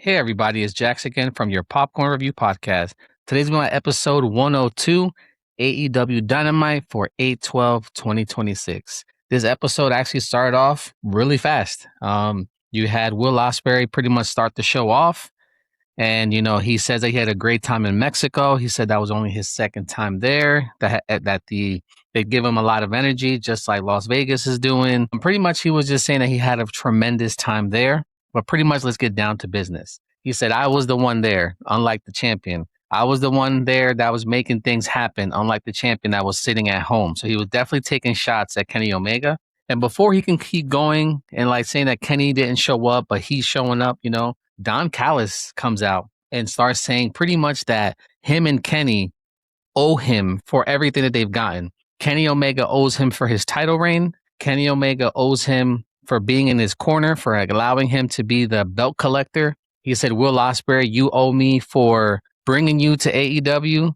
Hey everybody, it's Jax again from your Popcorn Review Podcast. Today's my episode 102, AEW Dynamite for 8/12/2026. This episode actually started off really fast. You had Will pretty much start the show off, and he says that he had a great time in Mexico. He said that was only his second time there. They give him a lot of energy, just like Las Vegas is doing. And pretty much, he was just saying that he had a tremendous time there. But pretty much, let's get down to business. He said, "I was the one there, unlike the champion. I was the one there that was making things happen, unlike the champion that was sitting at home." So he was definitely taking shots at Kenny Omega. And before he can keep going and like saying that Kenny didn't show up, but he's showing up, Don Callis comes out and starts saying pretty much that him and Kenny owe him for everything that they've gotten. Kenny Omega owes him for his title reign. Kenny Omega owes him for being in his corner, for allowing him to be the belt collector. He said, "Will Ospreay, you owe me for bringing you to AEW.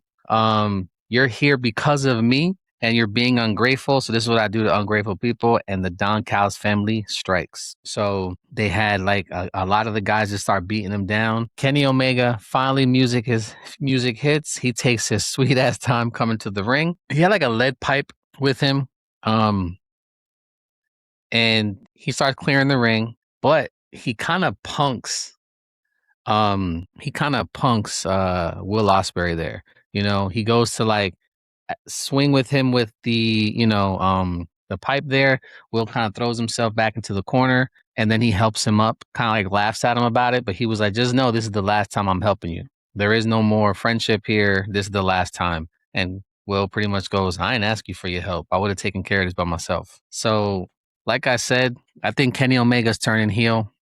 You're here because of me, and you're being ungrateful. So this is what I do to ungrateful people." And the Don Callis family strikes. So they had like a lot of the guys just start beating him down. Kenny Omega finally his music hits. He takes his sweet ass time coming to the ring. He had like a lead pipe with him. And he starts clearing the ring, but he kind of punks Will Ospreay there. He goes to like swing with him with the pipe there. Will kind of throws himself back into the corner, and then he helps him up, kind of like laughs at him about it, but he was like, "Just know this is the last time I'm helping you. There is no more friendship here. This is the last time." And Will pretty much goes, "I didn't ask you for your help. I would have taken care of this by myself." So like I said, I think Kenny Omega's turning heel.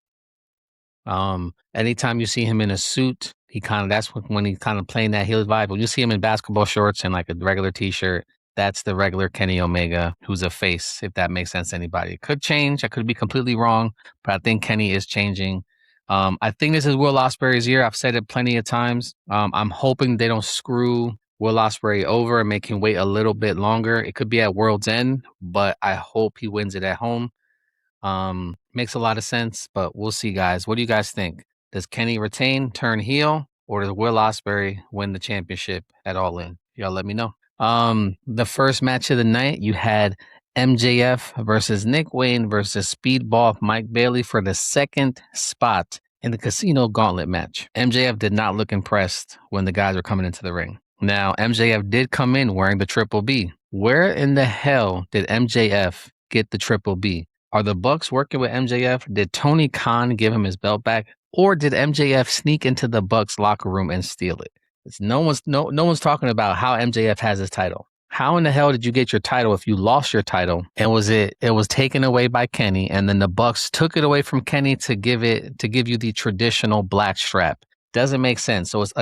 Anytime you see him in a suit, that's when he kind of playing that heel vibe. When you see him in basketball shorts and like a regular t-shirt, that's the regular Kenny Omega who's a face, if that makes sense to anybody. It could change. I could be completely wrong, but I think Kenny is changing. I think this is Will Ospreay's year. I've said it plenty of times. I'm hoping they don't screw Will Ospreay over and make him wait a little bit longer. It could be at World's End, but I hope he wins it at home. Makes a lot of sense, but we'll see, guys. What do you guys think? Does Kenny retain, turn heel, or does Will Ospreay win the championship at All In? Y'all let me know. The first match of the night, you had MJF versus Nick Wayne versus Speedball Mike Bailey for the second spot in the Casino Gauntlet match. MJF did not look impressed when the guys were coming into the ring. Now, MJF did come in wearing the Triple B. Where in the hell did MJF get the Triple B? Are the Bucks working with MJF? Did Tony Khan give him his belt back? Or did MJF sneak into the Bucks locker room and steal it? No one's talking about how MJF has his title. How in the hell did you get your title if you lost your title and it was taken away by Kenny, and then the Bucks took it away from Kenny to give you the traditional black strap? Doesn't make sense. So it's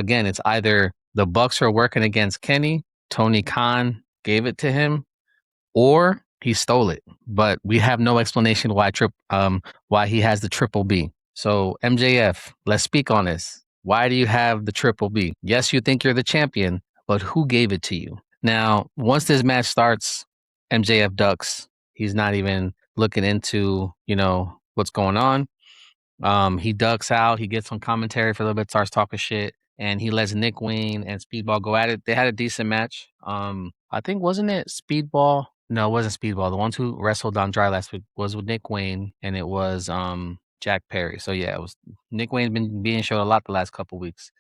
either the Bucks are working against Kenny, Tony Khan gave it to him, or he stole it. But we have no explanation why he has the Triple B. So MJF, let's speak on this. Why do you have the Triple B? Yes, you think you're the champion, but who gave it to you? Now, once this match starts, MJF ducks. He's not even looking into, what's going on. He ducks out. He gets on commentary for a little bit, starts talking shit, and he lets Nick Wayne and Speedball go at it. They had a decent match. I think, wasn't it Speedball? No, it wasn't Speedball. The ones who wrestled on Dry last week was with Nick Wayne, and it was Jack Perry. So yeah, it was Nick Wayne's been being showed a lot the last couple weeks.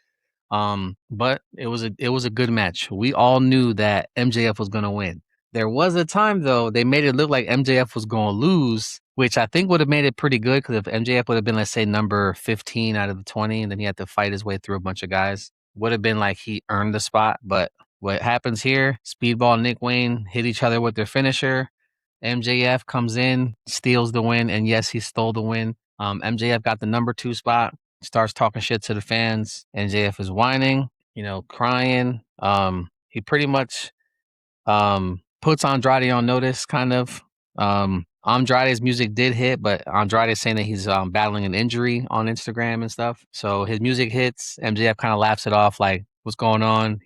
But it was a good match. We all knew that MJF was gonna win. There was a time though they made it look like MJF was gonna lose, which I think would have made it pretty good, because if MJF would have been, let's say, number 15 out of the 20, and then he had to fight his way through a bunch of guys, would have been like he earned the spot. But what happens here, Speedball and Nick Wayne hit each other with their finisher. MJF comes in, steals the win, and yes, he stole the win. MJF got the number 2 spot, starts talking shit to the fans. MJF is whining, crying. He pretty much puts Andrade on notice, kind of. Andrade's music did hit, but Andrade's saying that he's battling an injury on Instagram and stuff. So his music hits. MJF kind of laughs it off like, what's going on?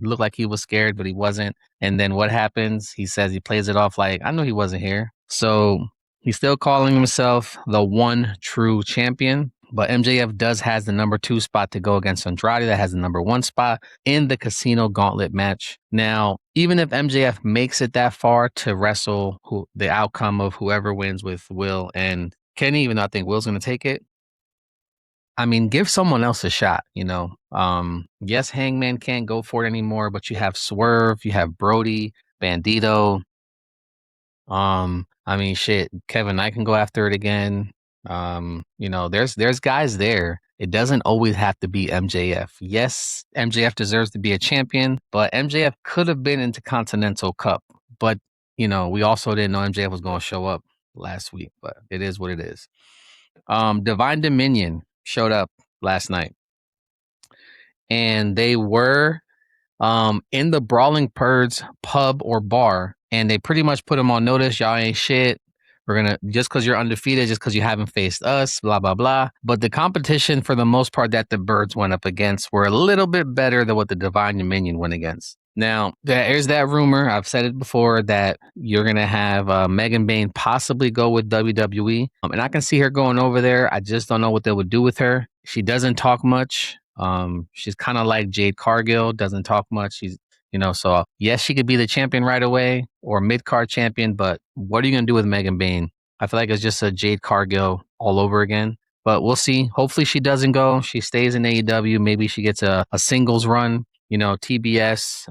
Looked like he was scared, but he wasn't. And then what happens? He says he plays it off like, I know he wasn't here. So he's still calling himself the one true champion. But MJF has the number 2 spot to go against Andrade that has the number 1 spot in the Casino Gauntlet match. Now, even if MJF makes it that far to wrestle the outcome of whoever wins with Will and Kenny, even though I think Will's going to take it, I mean, give someone else a shot, you know. Yes, Hangman can't go for it anymore, but you have Swerve, you have Brody, Bandito. I mean, shit, Kevin Knight can go after it again. You know, there's guys there. It doesn't always have to be MJF. Yes, MJF deserves to be a champion, but MJF could have been into Continental Cup. But, you know, we also didn't know MJF was going to show up last week, but it is what it is. Divine Dominion showed up last night, and they were in the Brawling Birds pub or bar, and they pretty much put them on notice. Y'all ain't shit. We're gonna just because you're undefeated, just because you haven't faced us, blah blah blah. But the competition, for the most part, that the Birds went up against were a little bit better than what the Divine Dominion went against. Now, there's that rumor. I've said it before that you're gonna have Megan Bayne possibly go with WWE, and I can see her going over there. I just don't know what they would do with her. She doesn't talk much. She's kind of like Jade Cargill, doesn't talk much. She's, you know, so yes, she could be the champion right away or mid card champion, but what are you gonna do with Megan Bayne? I feel like it's just a Jade Cargill all over again. But we'll see. Hopefully she doesn't go. She stays in AEW. Maybe she gets a singles run, you know, TBS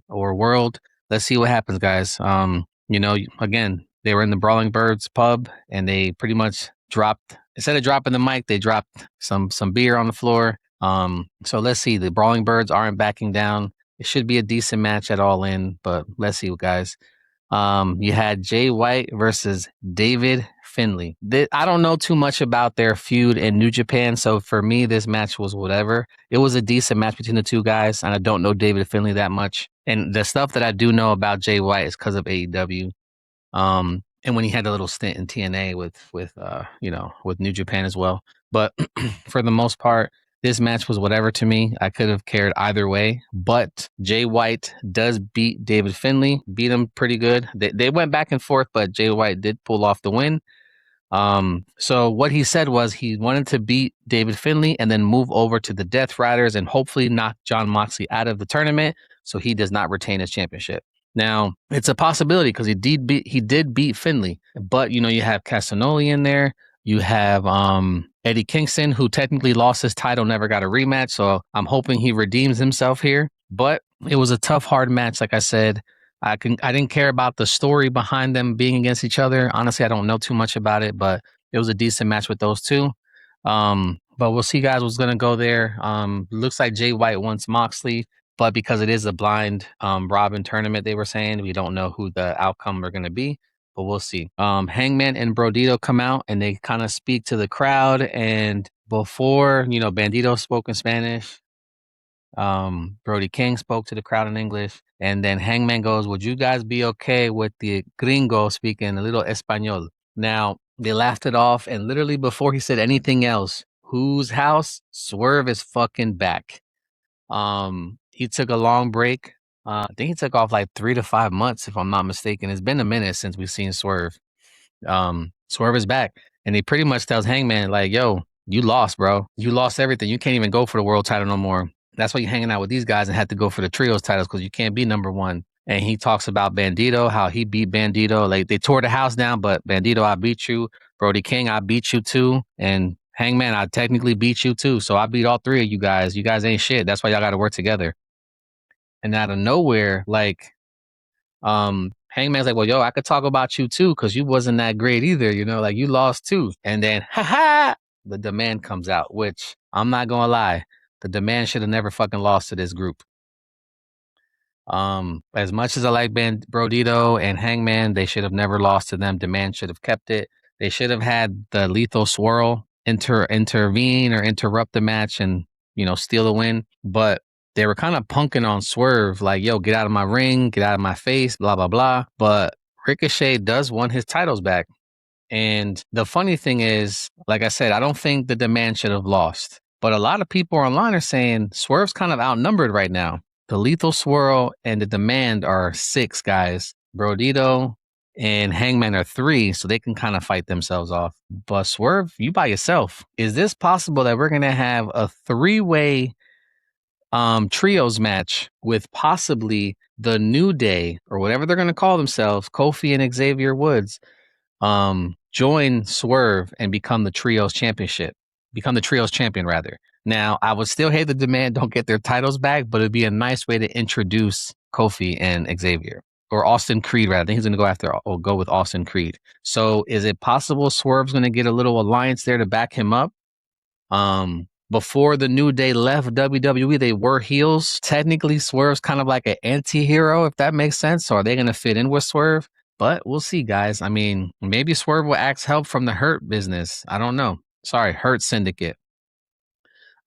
or World. Let's see what happens, guys. You know, again, they were in the Brawling Birds pub and they pretty much dropped, instead of dropping the mic, they dropped some beer on the floor. So let's see. The Brawling Birds aren't backing down. It should be a decent match at All In, but let's see, guys. You had Jay White versus David Finlay. I don't know too much about their feud in New Japan, so for me, this match was whatever. It was a decent match between the two guys, and I don't know David Finlay that much. And the stuff that I do know about Jay White is because of AEW. And when he had a little stint in TNA with you know, with New Japan as well. But for the most part, this match was whatever to me. I could have cared either way, but Jay White does beat David Finlay, beat him pretty good. They went back and forth, but Jay White did pull off the win. So what he said was he wanted to beat David Finlay and then move over to the Death Riders and hopefully knock Jon Moxley out of the tournament so he does not retain his championship. Now, it's a possibility because he did beat Finlay, but you know, you have Castagnoli in there. You have Eddie Kingston, who technically lost his title, never got a rematch. So I'm hoping he redeems himself here. But it was a tough, hard match. Like I said, I didn't care about the story behind them being against each other. Honestly, I don't know too much about it, but it was a decent match with those two. But we'll see, guys, what's gonna go there. Looks like Jay White wants Moxley, but because it is a blind Robin tournament, they were saying we don't know who the outcome are gonna be. But we'll see. Hangman and Brodito come out and they kind of speak to the crowd. And before, you know, Bandito spoke in Spanish. Brody King spoke to the crowd in English. And then Hangman goes, would you guys be okay with the gringo speaking a little Espanol? Now, they laughed it off. And literally before he said anything else, whose house? Swerve is fucking back. He took a long break. I think he took off like 3 to 5 months, if I'm not mistaken. It's been a minute since we've seen Swerve. Swerve is back, and he pretty much tells Hangman, like, yo, you lost, bro. You lost everything. You can't even go for the world title no more. That's why you're hanging out with these guys and had to go for the trios titles because you can't be number one. And he talks about Bandito, how he beat Bandito. Like, they tore the house down, but Bandito, I beat you. Brody King, I beat you too. And Hangman, I technically beat you too. So I beat all three of you guys. You guys ain't shit. That's why y'all got to work together. And out of nowhere, like, Hangman's like, well, yo, I could talk about you too, because you wasn't that great either, you know, like you lost too. And then, the Demand comes out, which I'm not gonna lie, the Demand should have never fucking lost to this group. As much as I like Brodito and Hangman, they should have never lost to them. Demand should have kept it. They should have had the Lethal Swirl intervene or interrupt the match and, you know, steal the win. But they were kind of punking on Swerve, like, yo, get out of my ring, get out of my face, blah, blah, blah. But Ricochet does want his titles back. And the funny thing is, like I said, I don't think the Demand should have lost. But a lot of people online are saying Swerve's kind of outnumbered right now. The Lethal Swirl and the Demand are 6 guys. Brodito, and Hangman are 3, so they can kind of fight themselves off. But Swerve, you by yourself. Is this possible that we're gonna have a 3-way trios match with possibly the New Day or whatever they're gonna call themselves, Kofi and Xavier Woods, join Swerve and become the trios champion rather. Now, I would still hate the demand don't get their titles back, but it'd be a nice way to introduce Kofi and Xavier. Or Austin Creed, rather. I think he's going to go with Austin Creed. So is it possible Swerve's going to get a little alliance there to back him up? Before the New Day left WWE, they were heels. Technically, Swerve's kind of like an anti-hero, if that makes sense. So are they going to fit in with Swerve? But we'll see, guys. I mean, maybe Swerve will ask help from the Hurt business. I don't know. Sorry, Hurt Syndicate.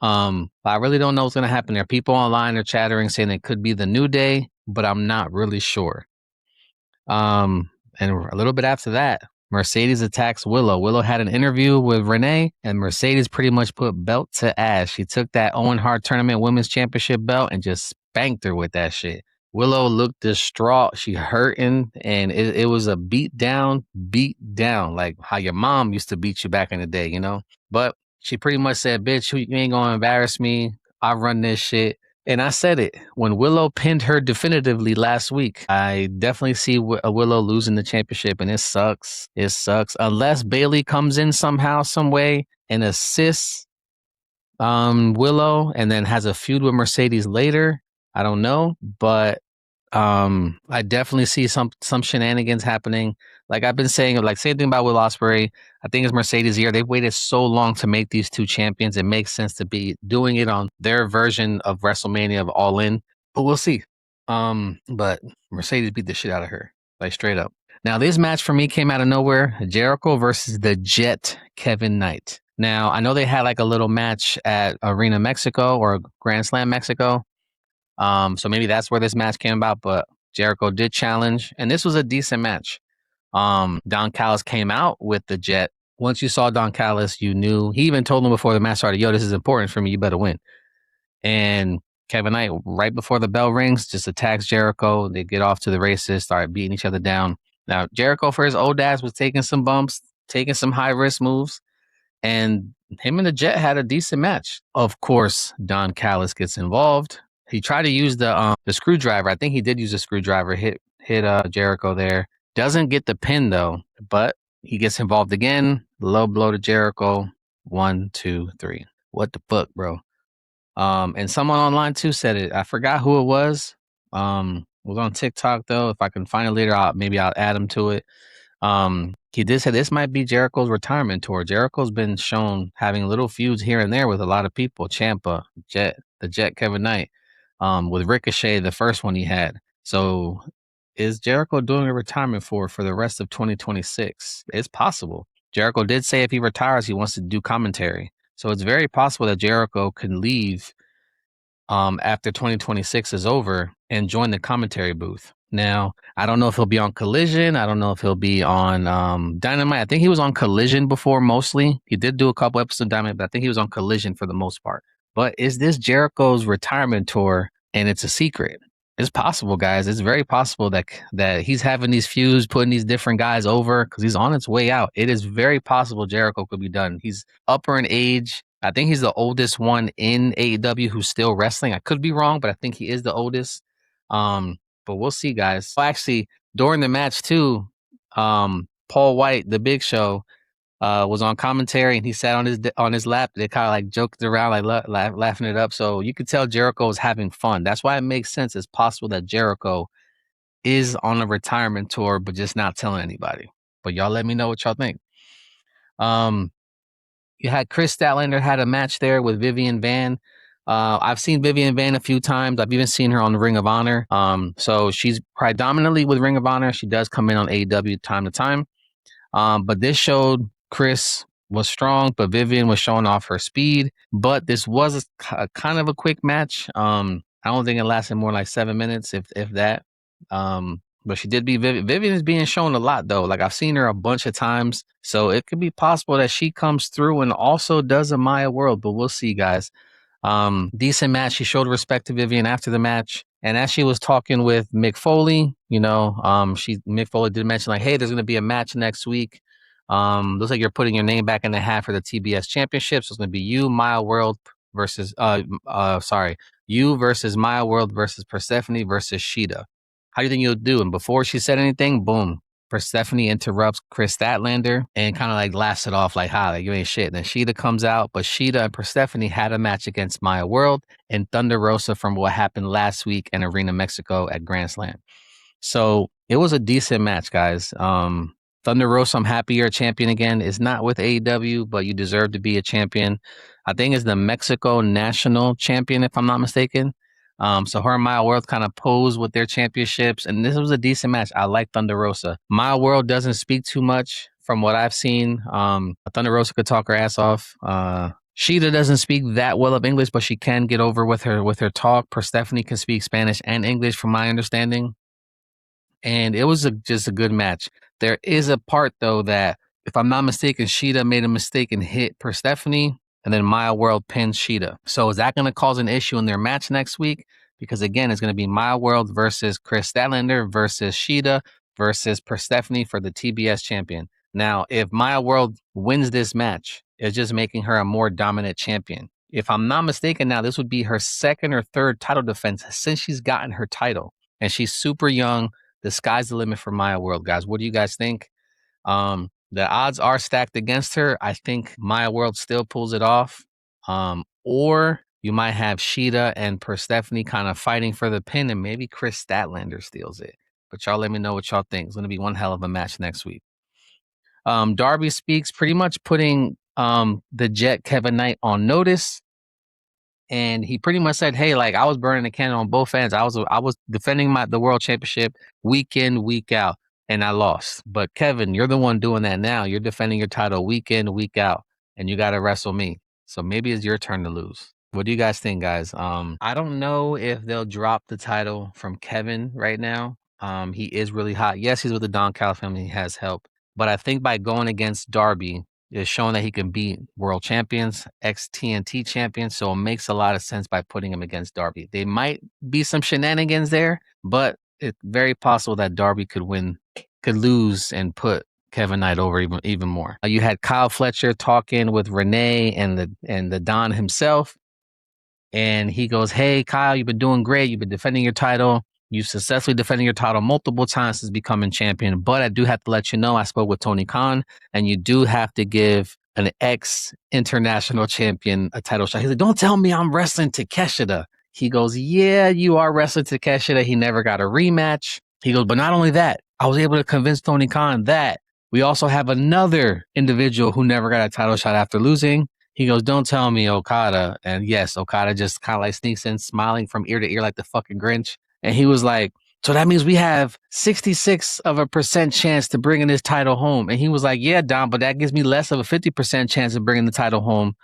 But I really don't know what's going to happen there. People online are chattering saying it could be the New Day, but I'm not really sure. And a little bit after that, Mercedes attacks Willow. Willow had an interview with Renee, and Mercedes pretty much put belt to ass. She took that Owen Hart Tournament Women's Championship belt and just spanked her with that shit. Willow looked distraught. She hurting, and it was a beat down, like how your mom used to beat you back in the day, you know? But she pretty much said, bitch, you ain't gonna embarrass me. I run this shit. And I said it when Willow pinned her definitively last week. I definitely see Willow losing the championship, and it sucks. It sucks unless Bayley comes in somehow, some way, and assists Willow, and then has a feud with Mercedes later. I don't know, but I definitely see some shenanigans happening. Like I've been saying, like same thing about Will Ospreay. I think it's Mercedes here. They've waited so long to make these two champions. It makes sense to be doing it on their version of WrestleMania of All In. But we'll see. But Mercedes beat the shit out of her, like straight up. Now this match for me came out of nowhere. Jericho versus the Jet, Kevin Knight. Now I know they had like a little match at Arena Mexico or Grand Slam Mexico. So maybe that's where this match came about, but Jericho did challenge, and this was a decent match. Don Callis came out with the Jet. Once you saw Don Callis, you knew. He even told him before the match started, yo, this is important for me. You better win. And Kevin Knight, right before the bell rings, just attacks Jericho. They get off to the races, start beating each other down. Now, Jericho, for his old ass, was taking some bumps, taking some high-risk moves, and him and the Jet had a decent match. Of course, Don Callis gets involved. He tried to use the screwdriver. I think he did use a screwdriver, hit Jericho there. Doesn't get the pin though, but he gets involved again. Low blow to Jericho. 1, 2, 3. What the fuck, bro? And someone online too said it. I forgot who it was. It was on TikTok though. If I can find it later, I'll add him to it. He did say this might be Jericho's retirement tour. Jericho's been shown having little feuds here and there with a lot of people. Ciampa, the Jet, Kevin Knight. With Ricochet, the first one he had. So is Jericho doing a retirement for the rest of 2026? It's possible. Jericho did say if he retires, he wants to do commentary. So it's very possible that Jericho can leave after 2026 is over and join the commentary booth. Now, I don't know if he'll be on Collision. I don't know if he'll be on Dynamite. I think he was on Collision before mostly. He did do a couple episodes of Dynamite, but I think he was on Collision for the most part. But is this Jericho's retirement tour and it's a secret? It's possible, guys. It's very possible that he's having these feuds, putting these different guys over because he's on its way out. It is very possible Jericho could be done. He's upper in age. I think he's the oldest one in AEW who's still wrestling. I could be wrong, but I think he is the oldest. But we'll see, guys. Well, actually, during the match too, Paul White, the Big Show, was on commentary and he sat on his lap. They kind of like joked around, like laughing it up. So you could tell Jericho was having fun. That's why it makes sense. It's possible that Jericho is on a retirement tour, but just not telling anybody. But y'all let me know what y'all think. You had Chris Statlander had a match there with Vivian Van. I've seen Vivian Van a few times. I've even seen her on the Ring of Honor. So she's predominantly with Ring of Honor. She does come in on AEW time to time. But this showed Chris was strong, but Vivian was showing off her speed. But this was a kind of a quick match. I don't think it lasted more like 7 minutes, if that. But she did beat Vivian. Vivian is being shown a lot, though. Like, I've seen her a bunch of times. So it could be possible that she comes through and also does a Maya World. But we'll see, guys. Decent match. She showed respect to Vivian after the match. And as she was talking with Mick Foley, Mick Foley did mention like, hey, there's going to be a match next week. Looks like you're putting your name back in the hat for the TBS Championship. So it's going to be you, Maya World versus, you versus Maya World versus Persephone versus Sheeta. How do you think you'll do? And before she said anything, boom, Persephone interrupts Chris Statlander and kind of like laughs it off like, like you ain't shit. And then Sheeta comes out, but Sheeta and Persephone had a match against Maya World and Thunder Rosa from what happened last week in Arena Mexico at Grand Slam. So it was a decent match, guys. Thunder Rosa, I'm happy you're a champion again. It's not with AEW, but you deserve to be a champion. I think it's the Mexico national champion, if I'm not mistaken. So her and Maya World kind of posed with their championships, and this was a decent match. I like Thunder Rosa. Maya World doesn't speak too much from what I've seen. Thunder Rosa could talk her ass off. Sheeta doesn't speak that well of English, but she can get over with her talk. Persephone can speak Spanish and English, from my understanding. And it was just a good match. There is a part, though, that, if I'm not mistaken, Sheeta made a mistake and hit Persephone, and then Maya World pinned Sheeta. So is that going to cause an issue in their match next week? Because, again, it's going to be Maya World versus Chris Statlander versus Sheeta versus Persephone for the TBS champion. Now, if Maya World wins this match, it's just making her a more dominant champion. If I'm not mistaken now, this would be her second or third title defense since she's gotten her title. And she's super young. The sky's the limit for Maya World, guys. What do you guys think? The odds are stacked against her. I think Maya World still pulls it off. Or you might have Sheeta and Persephone kind of fighting for the pin, and maybe Chris Statlander steals it. But y'all let me know what y'all think. It's going to be one hell of a match next week. Darby speaks, pretty much putting the Jet Kevin Knight on notice. And he pretty much said, hey, like, I was burning the candle on both ends. I was defending the world championship week in, week out, and I lost. But Kevin, you're the one doing that now. You're defending your title week in, week out, and you got to wrestle me. So maybe it's your turn to lose. What do you guys think, guys? I don't know if they'll drop the title from Kevin right now. He is really hot. Yes, he's with the Don Cal family. He has help. But I think by going against Darby, is showing that he can beat world champions, ex-TNT champions, so it makes a lot of sense by putting him against Darby. They might be some shenanigans there, but it's very possible that Darby could lose and put Kevin Knight over even more. You had Kyle Fletcher talking with Renee and the Don himself, and he goes, hey, Kyle, you've been doing great. You've been defending your title. You've successfully defended your title multiple times since becoming champion, but I do have to let you know, I spoke with Tony Khan, and you do have to give an ex-international champion a title shot. He's like, don't tell me I'm wrestling Takeshita. He goes, yeah, you are wrestling Takeshita. He never got a rematch. He goes, but not only that, I was able to convince Tony Khan that we also have another individual who never got a title shot after losing. He goes, don't tell me Okada. And yes, Okada just kind of like sneaks in, smiling from ear to ear like the fucking Grinch. And he was like, so that means we have 66% chance to bringing this title home. And he was like, yeah, Don, but that gives me less of a 50% chance of bringing the title home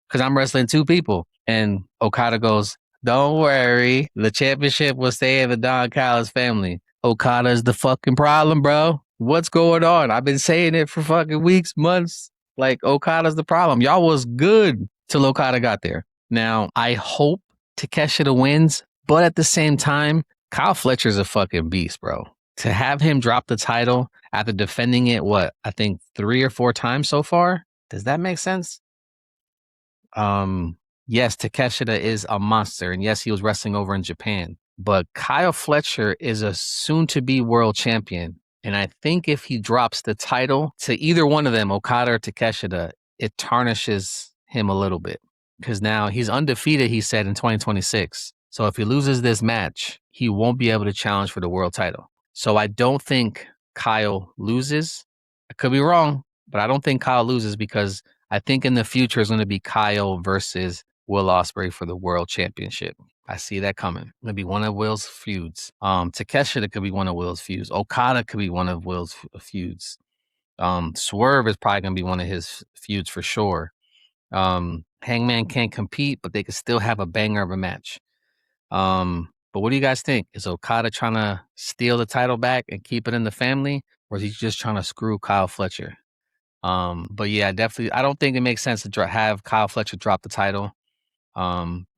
because I'm wrestling two people. And Okada goes, don't worry. The championship will stay in the Don Callis family. Okada is the fucking problem, bro. What's going on? I've been saying it for fucking weeks, months. Like, Okada's the problem. Y'all was good till Okada got there. Now, I hope Takeshita wins. But at the same time, Kyle Fletcher's a fucking beast, bro. To have him drop the title after defending it, I think 3 or 4 times so far? Does that make sense? Yes, Takeshita is a monster. And yes, he was wrestling over in Japan. But Kyle Fletcher is a soon-to-be world champion. And I think if he drops the title to either one of them, Okada or Takeshita, it tarnishes him a little bit. Because now he's undefeated, he said, in 2026. So if he loses this match, he won't be able to challenge for the world title. So I don't think Kyle loses. I could be wrong, but I don't think Kyle loses because I think in the future it's going to be Kyle versus Will Ospreay for the world championship. I see that coming. It's going to be one of Will's feuds. Takeshita could be one of Will's feuds. Okada could be one of Will's feuds. Swerve is probably going to be one of his feuds for sure. Hangman can't compete, but they could still have a banger of a match. But what do you guys think? Is Okada trying to steal the title back and keep it in the family, or is he just trying to screw Kyle Fletcher? But yeah, definitely, I don't think it makes sense to have Kyle Fletcher drop the title.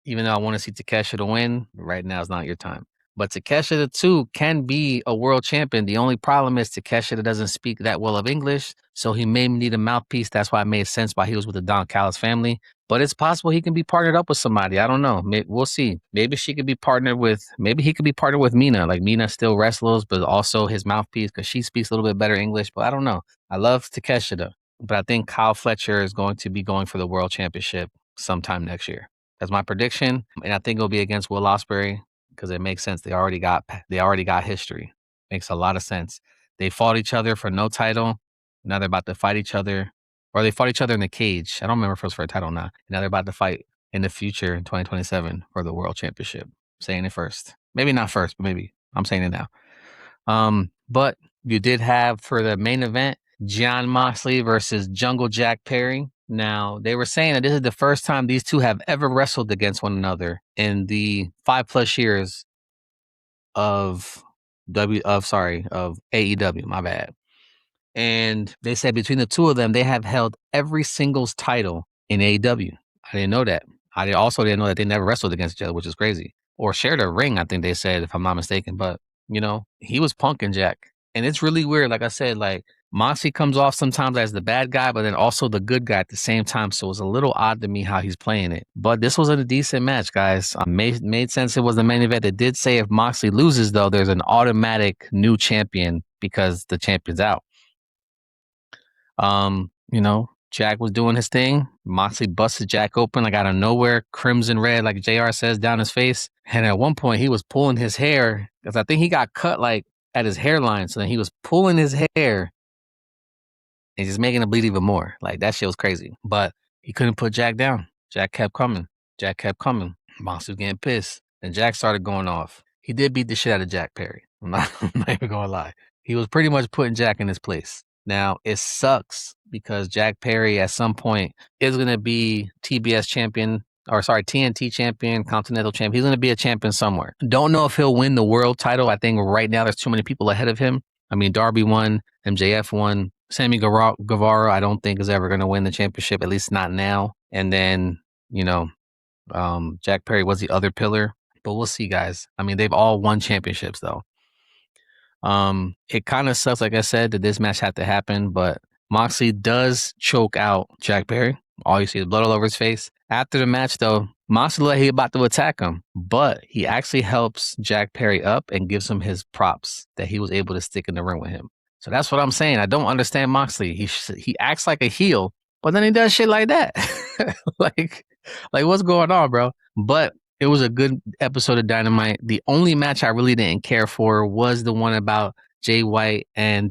even though I want to see Takeshita to win, right now is not your time. But Takeshita too can be a world champion. The only problem is Takeshita doesn't speak that well of English, so he may need a mouthpiece. That's why it made sense why he was with the Don Callis family. But it's possible he can be partnered up with somebody. I don't know. We'll see. Maybe she could be partnered with. Maybe he could be partnered with Mina. Like Mina still wrestles, but also his mouthpiece because she speaks a little bit better English. But I don't know. I love Takeshita, but I think Kyle Fletcher is going to be going for the world championship sometime next year. That's my prediction, and I think it'll be against Will Ospreay because it makes sense. They already got history. Makes a lot of sense. They fought each other for no title. Now they're about to fight each other, or they fought each other in the cage. I don't remember if it was for a title now. Now they're about to fight in the future in 2027 for the world championship. Saying it first, maybe not first, but maybe I'm saying it now. But you did have for the main event Jon Moxley versus Jungle Jack Perry. Now, they were saying that this is the first time these two have ever wrestled against one another in the 5+ years of AEW, my bad. And they said between the two of them, they have held every singles title in AEW. I didn't know that. Also didn't know that they never wrestled against each other, which is crazy. Or shared a ring, I think they said, if I'm not mistaken. But, he was punking Jack. And it's really weird. Like I said, like Moxie comes off sometimes as the bad guy, but then also the good guy at the same time. So it was a little odd to me how he's playing it. But this was a decent match, guys. Made sense it was the main event. They did say if Moxley loses, though, there's an automatic new champion because the champion's out. Jack was doing his thing. Moxley busted Jack open like out of nowhere, crimson red, like JR says, down his face. And at one point, he was pulling his hair because I think he got cut like at his hairline. So then he was pulling his hair and just making it bleed even more. Like that shit was crazy. But he couldn't put Jack down. Jack kept coming. Moxley was getting pissed. And Jack started going off. He did beat the shit out of Jack Perry. I'm not even going to lie. He was pretty much putting Jack in his place. Now, it sucks because Jack Perry at some point is going to be TNT champion, Continental champion. He's going to be a champion somewhere. Don't know if he'll win the world title. I think right now there's too many people ahead of him. I mean, Darby won, MJF won. Sammy Guevara, I don't think is ever going to win the championship, at least not now. And then, Jack Perry was the other pillar. But we'll see, guys. I mean, they've all won championships, though. It kind of sucks, like I said, that this match had to happen, but Moxley does choke out Jack Perry. All you see is blood all over his face. After the match, though, Moxley looked like he about to attack him, but he actually helps Jack Perry up and gives him his props that he was able to stick in the ring with him. So that's what I'm saying. I don't understand Moxley. He acts like a heel, but then he does shit like that. like what's going on, bro? But it was a good episode of Dynamite. The only match I really didn't care for was the one about Jay White and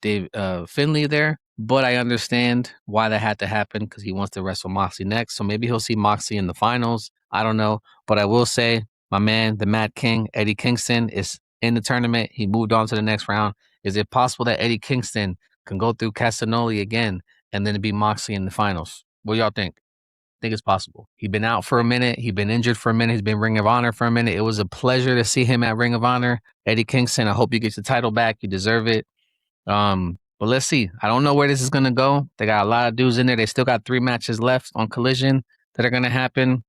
Dave Finley there. But I understand why that had to happen because he wants to wrestle Moxley next. So maybe he'll see Moxley in the finals. I don't know. But I will say, my man, the Mad King, Eddie Kingston, is in the tournament. He moved on to the next round. Is it possible that Eddie Kingston can go through Castagnoli again and then be Moxley in the finals? What do y'all think? I think it's possible. He'd been out for a minute. He'd been injured for a minute. He's been Ring of Honor for a minute. It was a pleasure to see him at Ring of Honor. Eddie Kingston, I hope you get your title back. You deserve it. But let's see. I don't know where this is going to go. They got a lot of dudes in there. They still got 3 matches left on Collision that are going to happen.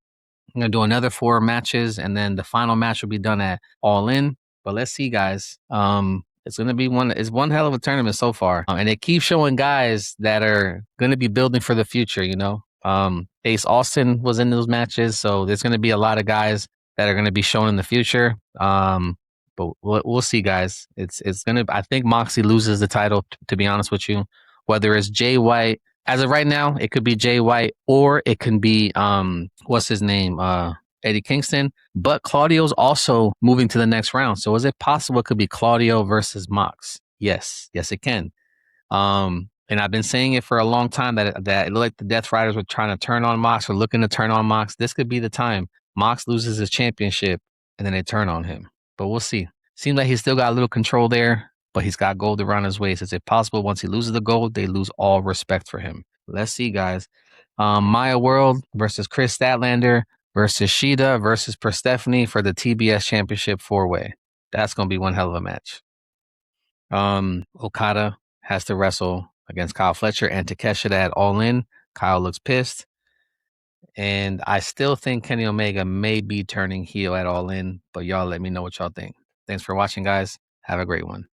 I'm going to do another 4 matches, and then the final match will be done at All In. But let's see, guys. It's going to be it's one hell of a tournament so far. And they keep showing guys that are going to be building for the future, Ace Austin was in those matches, so there's going to be a lot of guys that are going to be shown in the future. But we'll see, guys. It's going to, I think Moxley loses the title, to be honest with you. Whether it's Jay White, as of right now, it could be Jay White or it can be, what's his name? Eddie Kingston. But Claudio's also moving to the next round. So is it possible it could be Claudio versus Mox? Yes, it can. And I've been saying it for a long time that it looked like the Death Riders were trying to turn on Mox or looking to turn on Mox. This could be the time. Mox loses his championship and then they turn on him. But we'll see. Seems like he's still got a little control there, but he's got gold around his waist. Is it possible once he loses the gold, they lose all respect for him? Let's see, guys. Maya World versus Chris Statlander versus Shida versus Persephone for the TBS Championship 4-way. That's going to be one hell of a match. Okada has to wrestle against Kyle Fletcher and Takeshita at All In. Kyle looks pissed. And I still think Kenny Omega may be turning heel at All In, but y'all let me know what y'all think. Thanks for watching, guys. Have a great one.